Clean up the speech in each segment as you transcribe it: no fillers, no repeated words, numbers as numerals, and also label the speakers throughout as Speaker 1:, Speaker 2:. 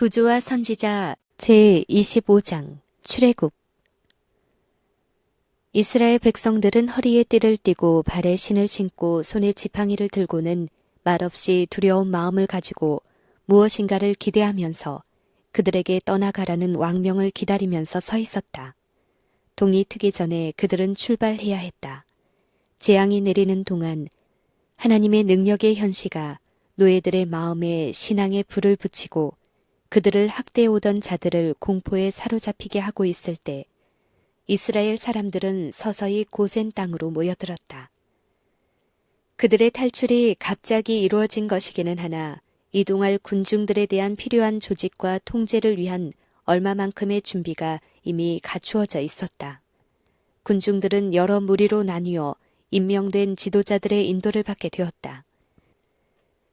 Speaker 1: 부조와 선지자 제25장 출애굽. 이스라엘 백성들은 허리에 띠를 띠고 발에 신을 신고 손에 지팡이를 들고는 말없이 두려운 마음을 가지고 무엇인가를 기대하면서 그들에게 떠나가라는 왕명을 기다리면서 서 있었다. 동이 트기 전에 그들은 출발해야 했다. 재앙이 내리는 동안 하나님의 능력의 현시가 노예들의 마음에 신앙의 불을 붙이고 그들을 학대해오던 자들을 공포에 사로잡히게 하고 있을 때 이스라엘 사람들은 서서히 고센 땅으로 모여들었다. 그들의 탈출이 갑자기 이루어진 것이기는 하나 이동할 군중들에 대한 필요한 조직과 통제를 위한 얼마만큼의 준비가 이미 갖추어져 있었다. 군중들은 여러 무리로 나뉘어 임명된 지도자들의 인도를 받게 되었다.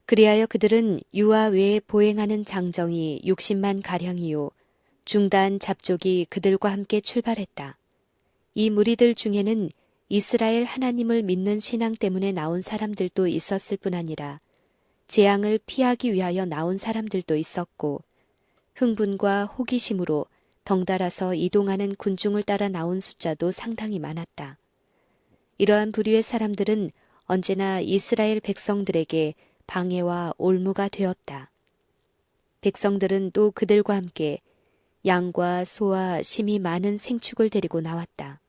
Speaker 1: 그리하여 그들은 유아 외에 보행하는 장정이 60만 가량이요 중단 잡족이 그들과 함께 출발했다. 이 무리들 중에는 이스라엘 하나님을 믿는 신앙 때문에 나온 사람들도 있었을 뿐 아니라 재앙을 피하기 위하여 나온 사람들도 있었고 흥분과 호기심으로 덩달아서 이동하는 군중을 따라 나온 숫자도 상당히 많았다. 이러한 부류의 사람들은 언제나 이스라엘 백성들에게 방해와 올무가 되었다. 백성들은 또 그들과 함께 양과 소와 심이 많은 생축을 데리고 나왔다.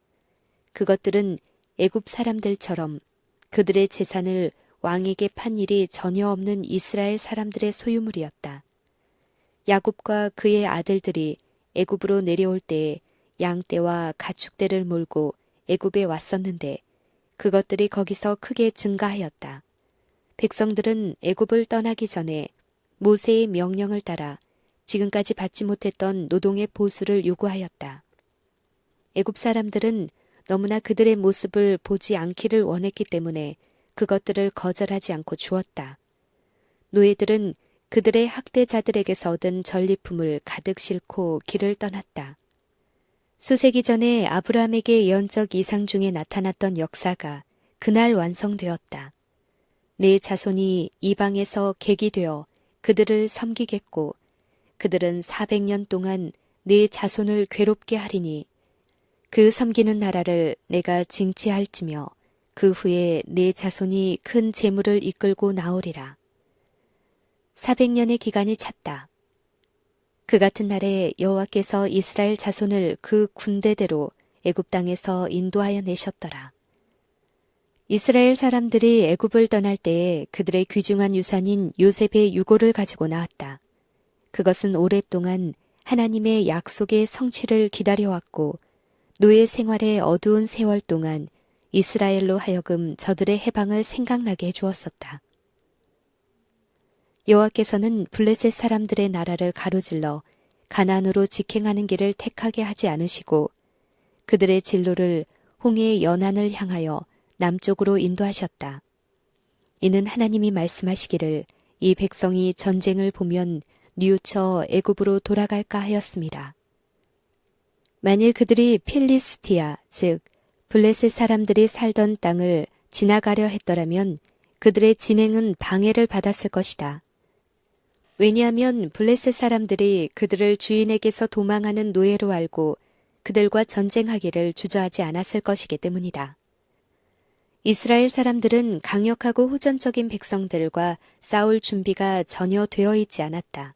Speaker 1: 그것들은 애굽 사람들처럼 그들의 재산을 왕에게 판 일이 전혀 없는 이스라엘 사람들의 소유물이었다. 야곱과 그의 아들들이 애굽으로 내려올 때에 양떼와 가축대를 몰고 애굽에 왔었는데 그것들이 거기서 크게 증가하였다. 백성들은 애굽을 떠나기 전에 모세의 명령을 따라 지금까지 받지 못했던 노동의 보수를 요구하였다. 애굽 사람들은 너무나 그들의 모습을 보지 않기를 원했기 때문에 그것들을 거절하지 않고 주었다. 노예들은 그들의 학대자들에게서 얻은 전리품을 가득 싣고 길을 떠났다. 수세기 전에 아브라함에게 예언적 이상 중에 나타났던 역사가 그날 완성되었다. 내 자손이 이방에서 객이 되어 그들을 섬기겠고 그들은 400년 동안 내 자손을 괴롭게 하리니 그 섬기는 나라를 내가 징치할지며 그 후에 내 자손이 큰 재물을 이끌고 나오리라. 400년의 기간이 찼다. 그 같은 날에 여호와께서 이스라엘 자손을 그 군대대로 애굽 땅에서 인도하여 내셨더라. 이스라엘 사람들이 애굽을 떠날 때에 그들의 귀중한 유산인 요셉의 유고를 가지고 나왔다. 그것은 오랫동안 하나님의 약속의 성취를 기다려왔고 노예 생활의 어두운 세월 동안 이스라엘로 하여금 저들의 해방을 생각나게 해주었었다. 여호와께서는 블레셋 사람들의 나라를 가로질러 가나안으로 직행하는 길을 택하게 하지 않으시고 그들의 진로를 홍해의 연안을 향하여 남쪽으로 인도하셨다. 이는 하나님이 말씀하시기를 이 백성이 전쟁을 보면 뉘우쳐 애굽으로 돌아갈까 하였습니다. 만일 그들이 필리스티아, 즉 블레셋 사람들이 살던 땅을 지나가려 했더라면 그들의 진행은 방해를 받았을 것이다. 왜냐하면 블레셋 사람들이 그들을 주인에게서 도망하는 노예로 알고 그들과 전쟁하기를 주저하지 않았을 것이기 때문이다. 이스라엘 사람들은 강력하고 호전적인 백성들과 싸울 준비가 전혀 되어 있지 않았다.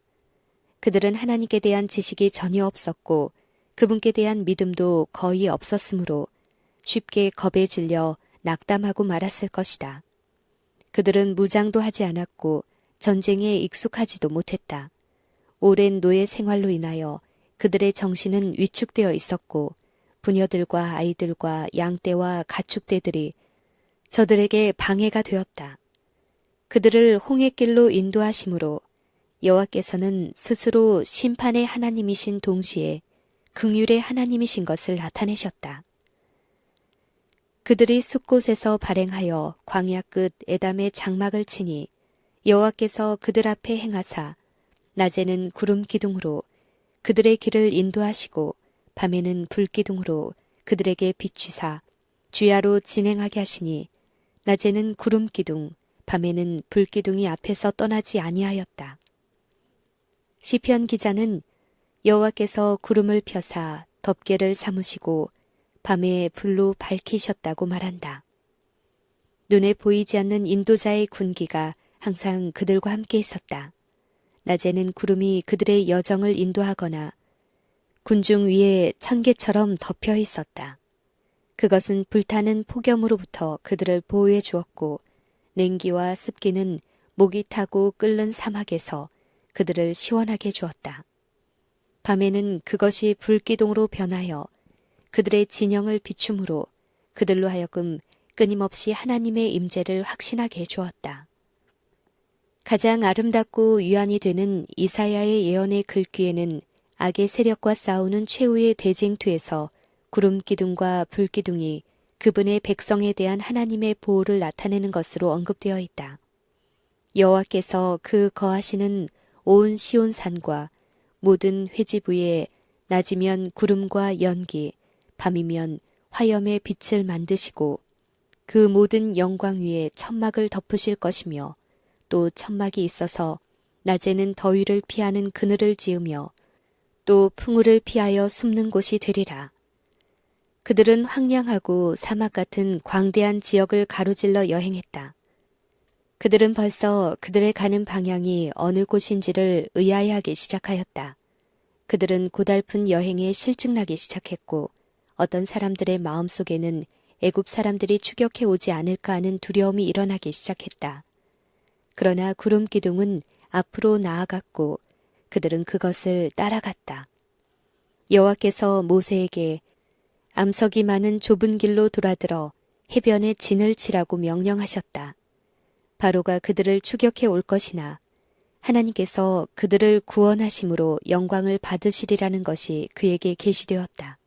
Speaker 1: 그들은 하나님께 대한 지식이 전혀 없었고 그분께 대한 믿음도 거의 없었으므로 쉽게 겁에 질려 낙담하고 말았을 것이다. 그들은 무장도 하지 않았고 전쟁에 익숙하지도 못했다. 오랜 노예 생활로 인하여 그들의 정신은 위축되어 있었고 부녀들과 아이들과 양떼와 가축떼들이 저들에게 방해가 되었다. 그들을 홍해길로 인도하심으로 여호와께서는 스스로 심판의 하나님이신 동시에 긍휼의 하나님이신 것을 나타내셨다. 그들이 숲곳에서 발행하여 광야 끝 에담의 장막을 치니 여호와께서 그들 앞에 행하사 낮에는 구름 기둥으로 그들의 길을 인도하시고 밤에는 불 기둥으로 그들에게 비추사 주야로 진행하게 하시니 낮에는 구름 기둥, 밤에는 불 기둥이 앞에서 떠나지 아니하였다. 시편 기자는 여호와께서 구름을 펴사 덮개를 삼으시고 밤에 불로 밝히셨다고 말한다. 눈에 보이지 않는 인도자의 군기가 항상 그들과 함께 있었다. 낮에는 구름이 그들의 여정을 인도하거나 군중 위에 천개처럼 덮여 있었다. 그것은 불타는 폭염으로부터 그들을 보호해 주었고 냉기와 습기는 목이 타고 끓는 사막에서 그들을 시원하게 주었다. 밤에는 그것이 불기둥으로 변하여 그들의 진영을 비춤으로 그들로 하여금 끊임없이 하나님의 임재를 확신하게 해 주었다. 가장 아름답고 유한이 되는 이사야의 예언의 글귀에는 악의 세력과 싸우는 최후의 대쟁투에서 구름 기둥과 불 기둥이 그분의 백성에 대한 하나님의 보호를 나타내는 것으로 언급되어 있다. 여호와께서 그 거하시는 온 시온산과 모든 회집 위에 낮이면 구름과 연기, 밤이면 화염의 빛을 만드시고 그 모든 영광 위에 천막을 덮으실 것이며 또 천막이 있어서 낮에는 더위를 피하는 그늘을 지으며 또 풍우를 피하여 숨는 곳이 되리라. 그들은 황량하고 사막 같은 광대한 지역을 가로질러 여행했다. 그들은 벌써 그들의 가는 방향이 어느 곳인지를 의아해하기 시작하였다. 그들은 고달픈 여행에 실증나기 시작했고 어떤 사람들의 마음속에는 애굽 사람들이 추격해 오지 않을까 하는 두려움이 일어나기 시작했다. 그러나 구름 기둥은 앞으로 나아갔고 그들은 그것을 따라갔다. 여호와께서 모세에게 암석이 많은 좁은 길로 돌아들어 해변에 진을 치라고 명령하셨다. 바로가 그들을 추격해 올 것이나 하나님께서 그들을 구원하심으로 영광을 받으시리라는 것이 그에게 계시되었다.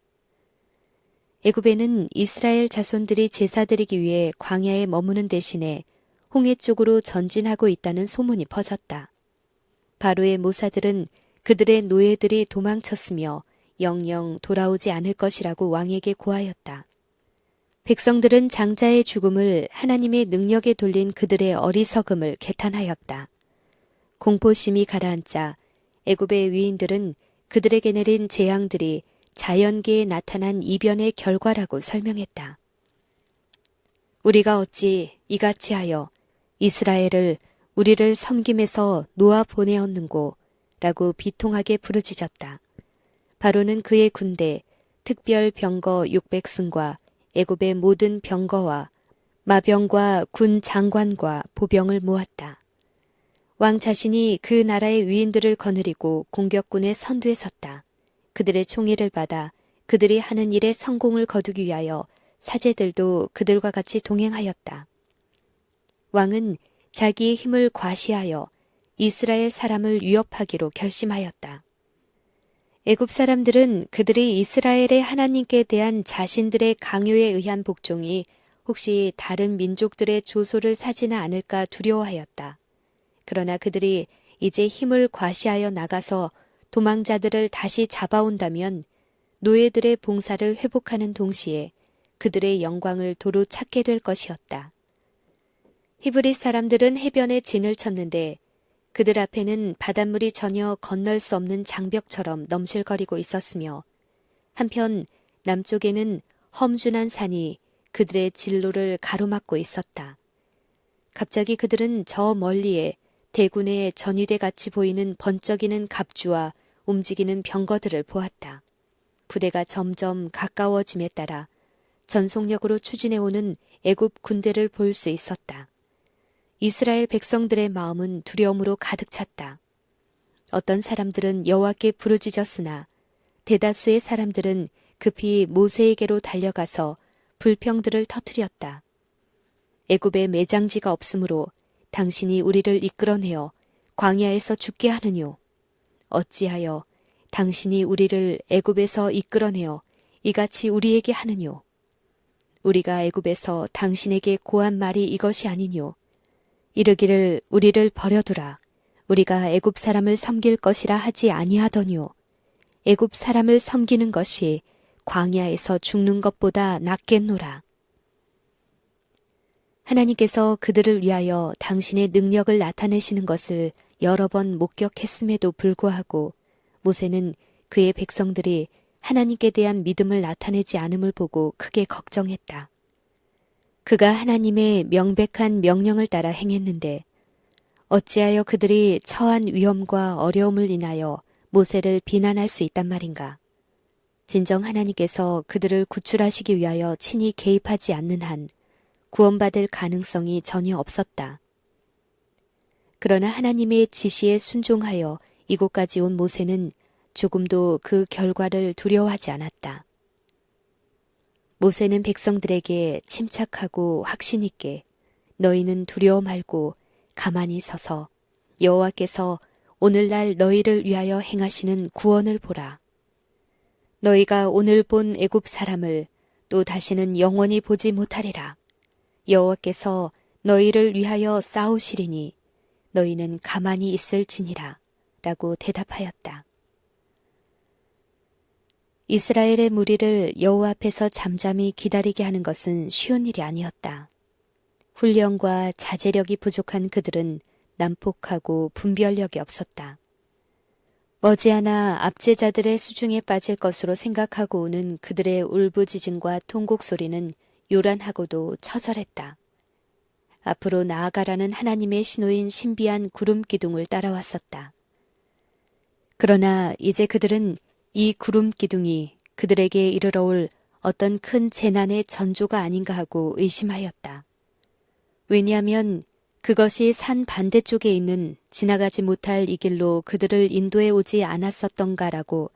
Speaker 1: 애굽에는 이스라엘 자손들이 제사드리기 위해 광야에 머무는 대신에 홍해 쪽으로 전진하고 있다는 소문이 퍼졌다. 바로의 모사들은 그들의 노예들이 도망쳤으며 영영 돌아오지 않을 것이라고 왕에게 고하였다. 백성들은 장자의 죽음을 하나님의 능력에 돌린 그들의 어리석음을 개탄하였다. 공포심이 가라앉자 애굽의 위인들은 그들에게 내린 재앙들이 자연계에 나타난 이변의 결과라고 설명했다. 우리가 어찌 이같이 하여 이스라엘을 우리를 섬김에서 놓아 보내었는고 라고 비통하게 부르짖었다. 바로는 그의 군대, 특별 병거 600승과 애굽의 모든 병거와 마병과 군 장관과 보병을 모았다. 왕 자신이 그 나라의 위인들을 거느리고 공격군의 선두에 섰다. 그들의 총애를 받아 그들이 하는 일에 성공을 거두기 위하여 사제들도 그들과 같이 동행하였다. 왕은 자기의 힘을 과시하여 이스라엘 사람을 위협하기로 결심하였다. 애굽 사람들은 그들이 이스라엘의 하나님께 대한 자신들의 강요에 의한 복종이 혹시 다른 민족들의 조소를 사지는 않을까 두려워하였다. 그러나 그들이 이제 힘을 과시하여 나가서 도망자들을 다시 잡아온다면 노예들의 봉사를 회복하는 동시에 그들의 영광을 도로 찾게 될 것이었다. 히브리 사람들은 해변에 진을 쳤는데 그들 앞에는 바닷물이 전혀 건널 수 없는 장벽처럼 넘실거리고 있었으며 한편 남쪽에는 험준한 산이 그들의 진로를 가로막고 있었다. 갑자기 그들은 저 멀리에 대군의 전위대 같이 보이는 번쩍이는 갑주와 움직이는 병거들을 보았다. 부대가 점점 가까워짐에 따라 전속력으로 추진해오는 애굽 군대를 볼 수 있었다. 이스라엘 백성들의 마음은 두려움으로 가득 찼다. 어떤 사람들은 여호와께 부르짖었으나 대다수의 사람들은 급히 모세에게로 달려가서 불평들을 터뜨렸다. 애굽에 매장지가 없으므로 당신이 우리를 이끌어내어 광야에서 죽게 하느뇨. 어찌하여 당신이 우리를 애굽에서 이끌어내어 이같이 우리에게 하느뇨. 우리가 애굽에서 당신에게 고한 말이 이것이 아니뇨. 이르기를 우리를 버려두라. 우리가 애굽 사람을 섬길 것이라 하지 아니하더뇨. 애굽 사람을 섬기는 것이 광야에서 죽는 것보다 낫겠노라. 하나님께서 그들을 위하여 당신의 능력을 나타내시는 것을 여러 번 목격했음에도 불구하고 모세는 그의 백성들이 하나님께 대한 믿음을 나타내지 않음을 보고 크게 걱정했다. 그가 하나님의 명백한 명령을 따라 행했는데 어찌하여 그들이 처한 위험과 어려움을 인하여 모세를 비난할 수 있단 말인가? 진정 하나님께서 그들을 구출하시기 위하여 친히 개입하지 않는 한 구원받을 가능성이 전혀 없었다. 그러나 하나님의 지시에 순종하여 이곳까지 온 모세는 조금도 그 결과를 두려워하지 않았다. 모세는 백성들에게 침착하고 확신 있게 너희는 두려워 말고 가만히 서서 여호와께서 오늘날 너희를 위하여 행하시는 구원을 보라. 너희가 오늘 본 애굽 사람을 또 다시는 영원히 보지 못하리라. 여호와께서 너희를 위하여 싸우시리니 너희는 가만히 있을지니라 라고 대답하였다. 이스라엘의 무리를 여호와 앞에서 잠잠히 기다리게 하는 것은 쉬운 일이 아니었다. 훈련과 자제력이 부족한 그들은 난폭하고 분별력이 없었다. 머지않아 압제자들의 수중에 빠질 것으로 생각하고 오는 그들의 울부짖음과 통곡 소리는 요란하고도 처절했다. 앞으로 나아가라는 하나님의 신호인 신비한 구름 기둥을 따라왔었다. 그러나 이제 그들은 이 구름 기둥이 그들에게 이르러 올 어떤 큰 재난의 전조가 아닌가 하고 의심하였다. 왜냐하면 그것이 산 반대쪽에 있는 지나가지 못할 이 길로 그들을 인도해 오지 않았었던가라고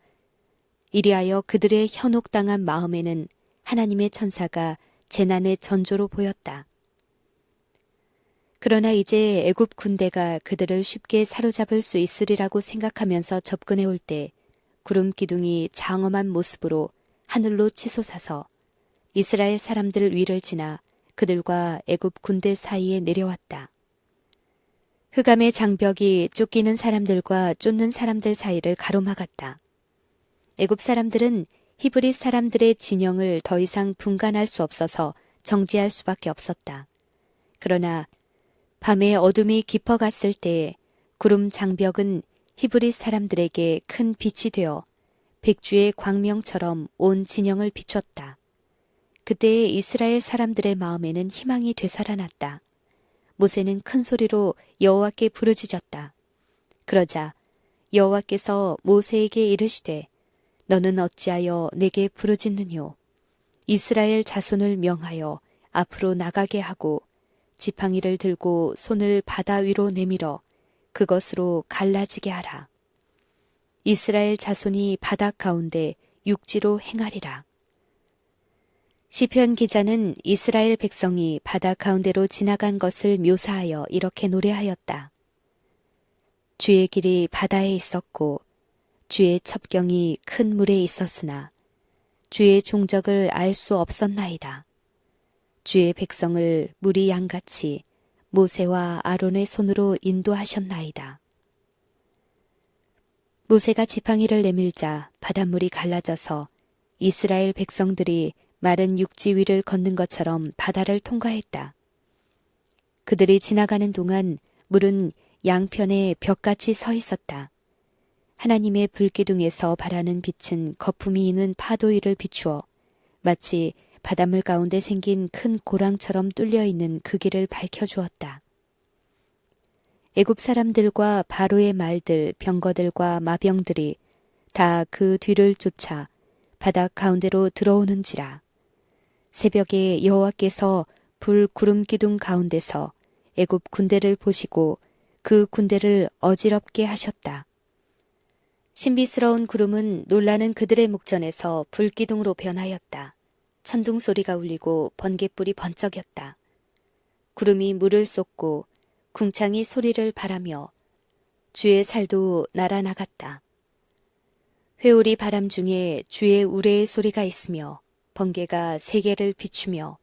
Speaker 1: 이리하여 그들의 현혹당한 마음에는 하나님의 천사가 재난의 전조로 보였다. 그러나 이제 애굽 군대가 그들을 쉽게 사로잡을 수 있으리라고 생각하면서 접근해 올 때 구름 기둥이 장엄한 모습으로 하늘로 치솟아서 이스라엘 사람들 위를 지나 그들과 애굽 군대 사이에 내려왔다. 흑암의 장벽이 쫓기는 사람들과 쫓는 사람들 사이를 가로막았다. 애굽 사람들은 히브리 사람들의 진영을 더 이상 분간할 수 없어서 정지할 수밖에 없었다. 그러나 밤에 어둠이 깊어갔을 때 구름 장벽은 히브리 사람들에게 큰 빛이 되어 백주의 광명처럼 온 진영을 비췄다. 그때에 이스라엘 사람들의 마음에는 희망이 되살아났다. 모세는 큰 소리로 여호와께 부르짖었다. 그러자 여호와께서 모세에게 이르시되 너는 어찌하여 내게 부르짖느뇨? 이스라엘 자손을 명하여 앞으로 나가게 하고 지팡이를 들고 손을 바다 위로 내밀어 그것으로 갈라지게 하라. 이스라엘 자손이 바다 가운데 육지로 행하리라. 시편 기자는 이스라엘 백성이 바다 가운데로 지나간 것을 묘사하여 이렇게 노래하였다. 주의 길이 바다에 있었고 주의 첩경이 큰 물에 있었으나 주의 종적을 알 수 없었나이다. 주의 백성을 물이 양같이 모세와 아론의 손으로 인도하셨나이다. 모세가 지팡이를 내밀자 바닷물이 갈라져서 이스라엘 백성들이 마른 육지 위를 걷는 것처럼 바다를 통과했다. 그들이 지나가는 동안 물은 양편에 벽같이 서 있었다. 하나님의 불기둥에서 발하는 빛은 거품이 있는 파도 위를 비추어 마치 바닷물 가운데 생긴 큰 고랑처럼 뚫려 있는 그 길을 밝혀주었다. 애굽 사람들과 바로의 말들, 병거들과 마병들이 다 그 뒤를 쫓아 바다 가운데로 들어오는지라. 새벽에 여호와께서 불 구름 기둥 가운데서 애굽 군대를 보시고 그 군대를 어지럽게 하셨다. 신비스러운 구름은 놀라는 그들의 목전에서 불기둥으로 변하였다. 천둥 소리가 울리고 번갯불이 번쩍였다. 구름이 물을 쏟고 궁창이 소리를 바라며 주의 살도 날아나갔다. 회오리 바람 중에 주의 우레의 소리가 있으며 번개가 세계를 비추며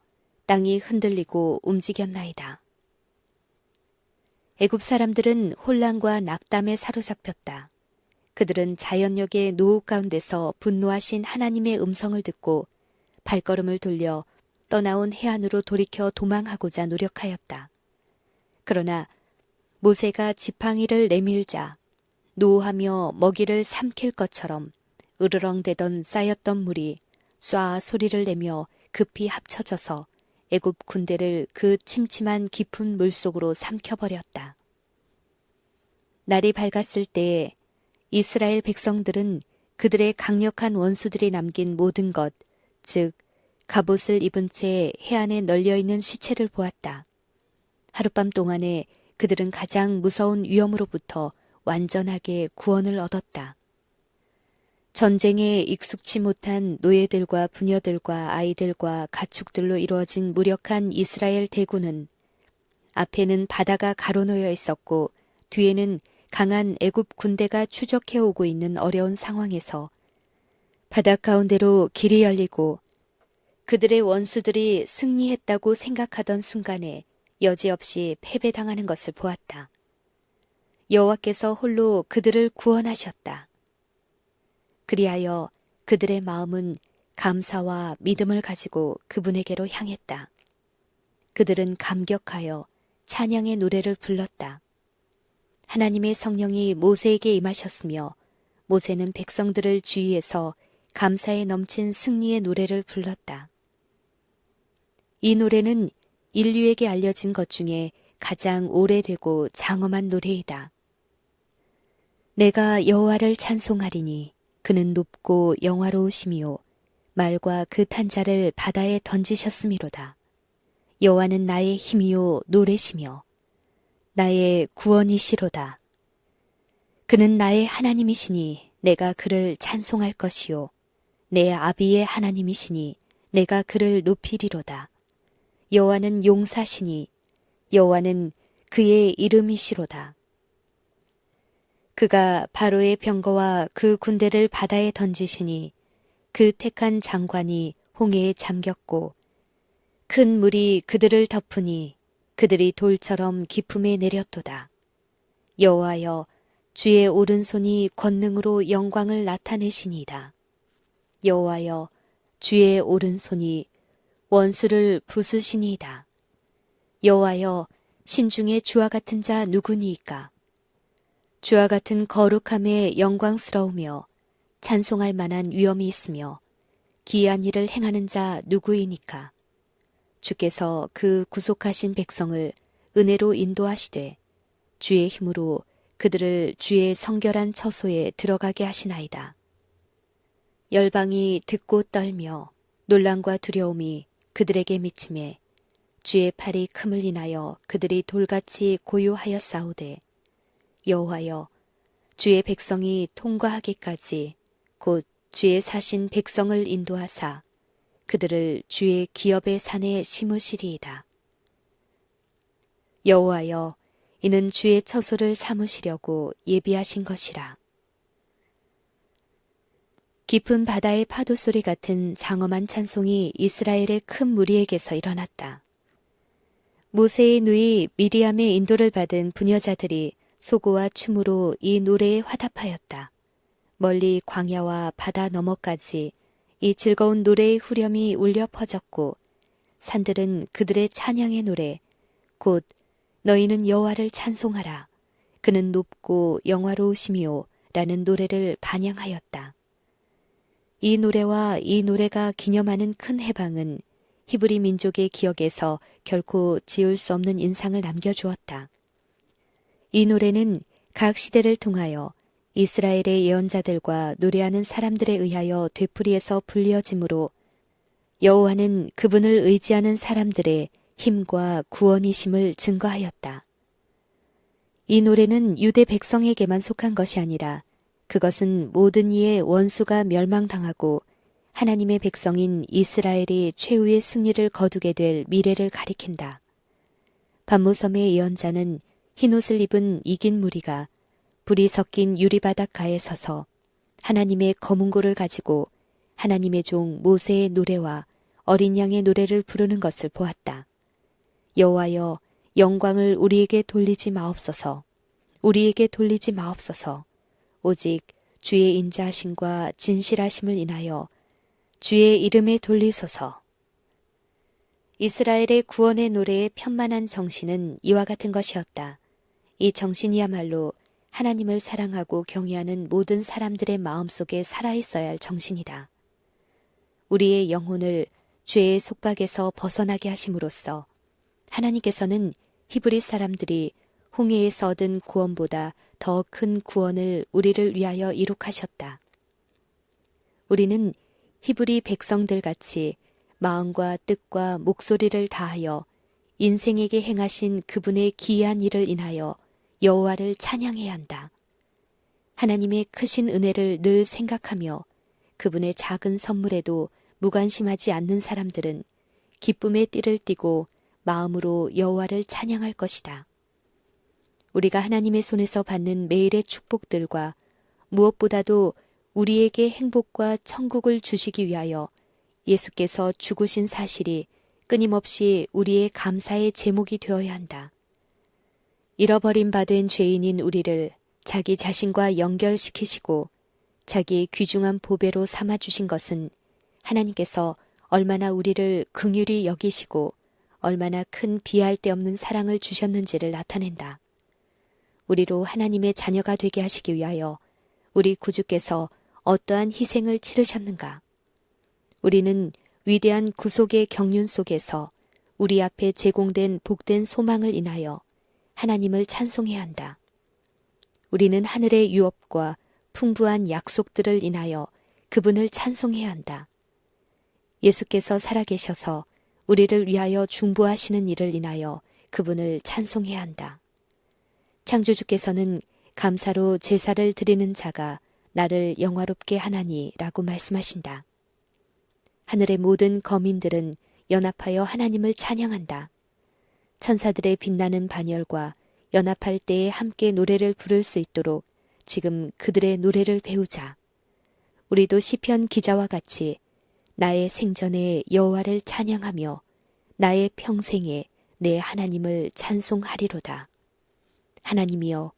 Speaker 1: 땅이 흔들리고 움직였나이다. 애굽 사람들은 혼란과 낙담에 사로잡혔다. 그들은 자연력의 노후 가운데서 분노하신 하나님의 음성을 듣고 발걸음을 돌려 떠나온 해안으로 돌이켜 도망하고자 노력하였다. 그러나 모세가 지팡이를 내밀자 노하며 먹이를 삼킬 것처럼 으르렁대던 쌓였던 물이 쏴 소리를 내며 급히 합쳐져서 애굽 군대를 그 침침한 깊은 물속으로 삼켜버렸다. 날이 밝았을 때에 이스라엘 백성들은 그들의 강력한 원수들이 남긴 모든 것, 즉 갑옷을 입은 채 해안에 널려있는 시체를 보았다. 하룻밤 동안에 그들은 가장 무서운 위험으로부터 완전하게 구원을 얻었다. 전쟁에 익숙치 못한 노예들과 부녀들과 아이들과 가축들로 이루어진 무력한 이스라엘 대군은 앞에는 바다가 가로놓여 있었고 뒤에는 강한 애굽 군대가 추적해 오고 있는 어려운 상황에서 바닷 가운데로 길이 열리고 그들의 원수들이 승리했다고 생각하던 순간에 여지없이 패배당하는 것을 보았다. 여호와께서 홀로 그들을 구원하셨다. 그리하여 그들의 마음은 감사와 믿음을 가지고 그분에게로 향했다. 그들은 감격하여 찬양의 노래를 불렀다. 하나님의 성령이 모세에게 임하셨으며 모세는 백성들을 주위에서 감사에 넘친 승리의 노래를 불렀다. 이 노래는 인류에게 알려진 것 중에 가장 오래되고 장엄한 노래이다. 내가 여호와를 찬송하리니 그는 높고 영화로우시미요 말과 그 탄자를 바다에 던지셨음이로다. 여호와는 나의 힘이요 노래시며 나의 구원이시로다. 그는 나의 하나님이시니 내가 그를 찬송할 것이요 내 아비의 하나님이시니 내가 그를 높이리로다. 여호와는 용사시니 여호와는 그의 이름이시로다. 그가 바로의 병거와 그 군대를 바다에 던지시니 그 택한 장관이 홍해에 잠겼고 큰 물이 그들을 덮으니 그들이 돌처럼 깊음에 내렸도다. 여호와여 주의 오른손이 권능으로 영광을 나타내시니이다. 여호와여 주의 오른손이 원수를 부수시니이다. 여호와여 신중에 주와 같은 자 누구니이까? 주와 같은 거룩함에 영광스러우며 찬송할 만한 위엄이 있으며 기이한 일을 행하는 자 누구이니까? 주께서 그 구속하신 백성을 은혜로 인도하시되 주의 힘으로 그들을 주의 성결한 처소에 들어가게 하시나이다. 열방이 듣고 떨며 놀람과 두려움이 그들에게 미침에 주의 팔이 큼을 인하여 그들이 돌같이 고요하였사오되 여호와여 주의 백성이 통과하기까지 곧 주의 사신 백성을 인도하사 그들을 주의 기업의 산에 심으시리이다. 여호와여 이는 주의 처소를 삼으시려고 예비하신 것이라. 깊은 바다의 파도 소리 같은 장엄한 찬송이 이스라엘의 큰 무리에게서 일어났다. 모세의 누이 미리암의 인도를 받은 부녀자들이 소고와 춤으로 이 노래에 화답하였다. 멀리 광야와 바다 너머까지 이 즐거운 노래의 후렴이 울려 퍼졌고 산들은 그들의 찬양의 노래 곧 너희는 여호와를 찬송하라 그는 높고 영화로우시미요 라는 노래를 반양하였다. 이 노래와 이 노래가 기념하는 큰 해방은 히브리 민족의 기억에서 결코 지울 수 없는 인상을 남겨주었다. 이 노래는 각 시대를 통하여 이스라엘의 예언자들과 노래하는 사람들에 의하여 되풀이해서 불려지므로 여호와는 그분을 의지하는 사람들의 힘과 구원이심을 증거하였다. 이 노래는 유대 백성에게만 속한 것이 아니라 그것은 모든 이의 원수가 멸망당하고 하나님의 백성인 이스라엘이 최후의 승리를 거두게 될 미래를 가리킨다. 반모섬의 예언자는 흰옷을 입은 이긴 무리가 불이 섞인 유리바닷가에 서서 하나님의 거문고를 가지고 하나님의 종 모세의 노래와 어린 양의 노래를 부르는 것을 보았다. 여호와여 영광을 우리에게 돌리지 마옵소서. 우리에게 돌리지 마옵소서. 오직 주의 인자하심과 진실하심을 인하여 주의 이름에 돌리소서. 이스라엘의 구원의 노래의 편만한 정신은 이와 같은 것이었다. 이 정신이야말로 하나님을 사랑하고 경외하는 모든 사람들의 마음속에 살아있어야 할 정신이다. 우리의 영혼을 죄의 속박에서 벗어나게 하심으로써 하나님께서는 히브리 사람들이 홍해에서 얻은 구원보다 더 큰 구원을 우리를 위하여 이룩하셨다. 우리는 히브리 백성들 같이 마음과 뜻과 목소리를 다하여 인생에게 행하신 그분의 기이한 일을 인하여 여호와를 찬양해야 한다. 하나님의 크신 은혜를 늘 생각하며 그분의 작은 선물에도 무관심하지 않는 사람들은 기쁨의 띠를 띠고 마음으로 여호와를 찬양할 것이다. 우리가 하나님의 손에서 받는 매일의 축복들과 무엇보다도 우리에게 행복과 천국을 주시기 위하여 예수께서 죽으신 사실이 끊임없이 우리의 감사의 제목이 되어야 한다. 잃어버린 바 된 죄인인 우리를 자기 자신과 연결시키시고 자기의 귀중한 보배로 삼아주신 것은 하나님께서 얼마나 우리를 긍휼히 여기시고 얼마나 큰 비할 데 없는 사랑을 주셨는지를 나타낸다. 우리로 하나님의 자녀가 되게 하시기 위하여 우리 구주께서 어떠한 희생을 치르셨는가? 우리는 위대한 구속의 경륜 속에서 우리 앞에 제공된 복된 소망을 인하여 하나님을 찬송해야 한다. 우리는 하늘의 유업과 풍부한 약속들을 인하여 그분을 찬송해야 한다. 예수께서 살아계셔서 우리를 위하여 중보하시는 일을 인하여 그분을 찬송해야 한다. 창조주께서는 감사로 제사를 드리는 자가 나를 영화롭게 하나니라고 말씀하신다. 하늘의 모든 거민들은 연합하여 하나님을 찬양한다. 천사들의 빛나는 반열과 연합할 때에 함께 노래를 부를 수 있도록 지금 그들의 노래를 배우자. 우리도 시편 기자와 같이 나의 생전에 여호와를 찬양하며 나의 평생에 내 하나님을 찬송하리로다. 하나님이여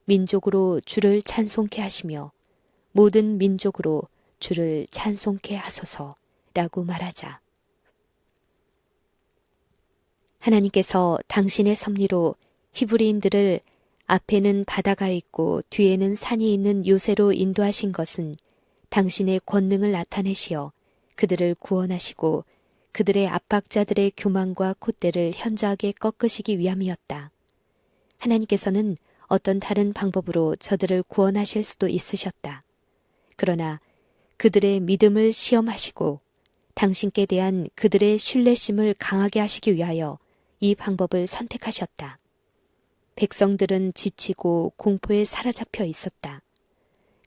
Speaker 1: 민족으로 주를 찬송케 하시며 모든 민족으로 주를 찬송케 하소서라고 말하자. 하나님께서 당신의 섭리로 히브리인들을 앞에는 바다가 있고 뒤에는 산이 있는 요새로 인도하신 것은 당신의 권능을 나타내시어 그들을 구원하시고 그들의 압박자들의 교만과 콧대를 현저하게 꺾으시기 위함이었다. 하나님께서는 어떤 다른 방법으로 저들을 구원하실 수도 있으셨다. 그러나 그들의 믿음을 시험하시고 당신께 대한 그들의 신뢰심을 강하게 하시기 위하여 이 방법을 선택하셨다. 백성들은 지치고 공포에 사로잡혀 있었다.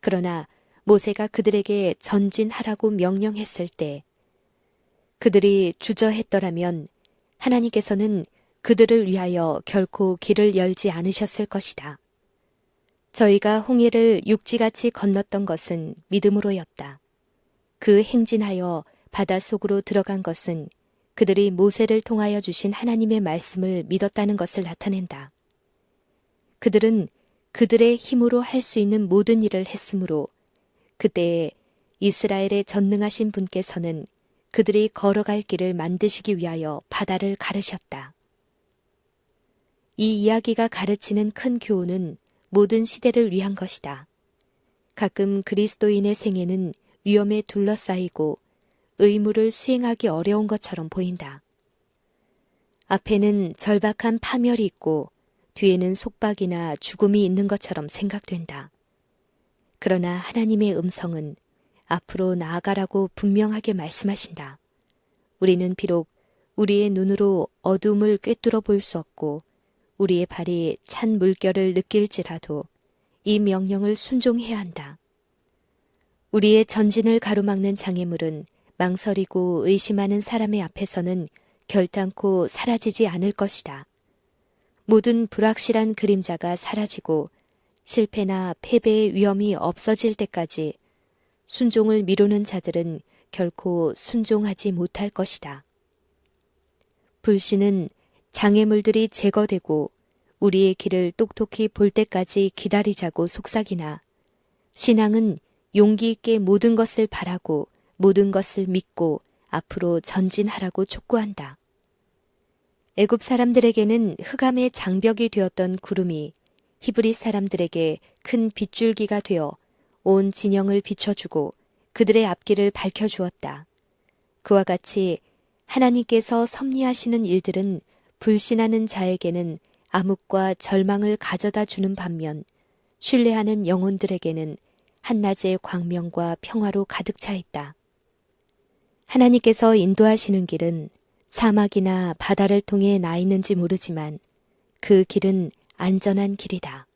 Speaker 1: 그러나 모세가 그들에게 전진하라고 명령했을 때 그들이 주저했더라면 하나님께서는 그들을 위하여 결코 길을 열지 않으셨을 것이다. 저희가 홍해를 육지같이 건넜던 것은 믿음으로였다. 그 행진하여 바닷속으로 들어간 것은 그들이 모세를 통하여 주신 하나님의 말씀을 믿었다는 것을 나타낸다. 그들은 그들의 힘으로 할 수 있는 모든 일을 했으므로 그때에 이스라엘의 전능하신 분께서는 그들이 걸어갈 길을 만드시기 위하여 바다를 가르셨다. 이 이야기가 가르치는 큰 교훈은 모든 시대를 위한 것이다. 가끔 그리스도인의 생애는 위험에 둘러싸이고 의무를 수행하기 어려운 것처럼 보인다. 앞에는 절박한 파멸이 있고 뒤에는 속박이나 죽음이 있는 것처럼 생각된다. 그러나 하나님의 음성은 앞으로 나아가라고 분명하게 말씀하신다. 우리는 비록 우리의 눈으로 어둠을 꿰뚫어 볼 수 없고 우리의 발이 찬 물결을 느낄지라도 이 명령을 순종해야 한다. 우리의 전진을 가로막는 장애물은 망설이고 의심하는 사람의 앞에서는 결단코 사라지지 않을 것이다. 모든 불확실한 그림자가 사라지고 실패나 패배의 위험이 없어질 때까지 순종을 미루는 자들은 결코 순종하지 못할 것이다. 불신은 장애물들이 제거되고 우리의 길을 똑똑히 볼 때까지 기다리자고 속삭이나 신앙은 용기 있게 모든 것을 바라고 모든 것을 믿고 앞으로 전진하라고 촉구한다. 애굽 사람들에게는 흑암의 장벽이 되었던 구름이 히브리 사람들에게 큰 빗줄기가 되어 온 진영을 비춰주고 그들의 앞길을 밝혀주었다. 그와 같이 하나님께서 섭리하시는 일들은 불신하는 자에게는 암흑과 절망을 가져다 주는 반면 신뢰하는 영혼들에게는 한낮의 광명과 평화로 가득 차 있다. 하나님께서 인도하시는 길은 사막이나 바다를 통해 나 있는지 모르지만 그 길은 안전한 길이다.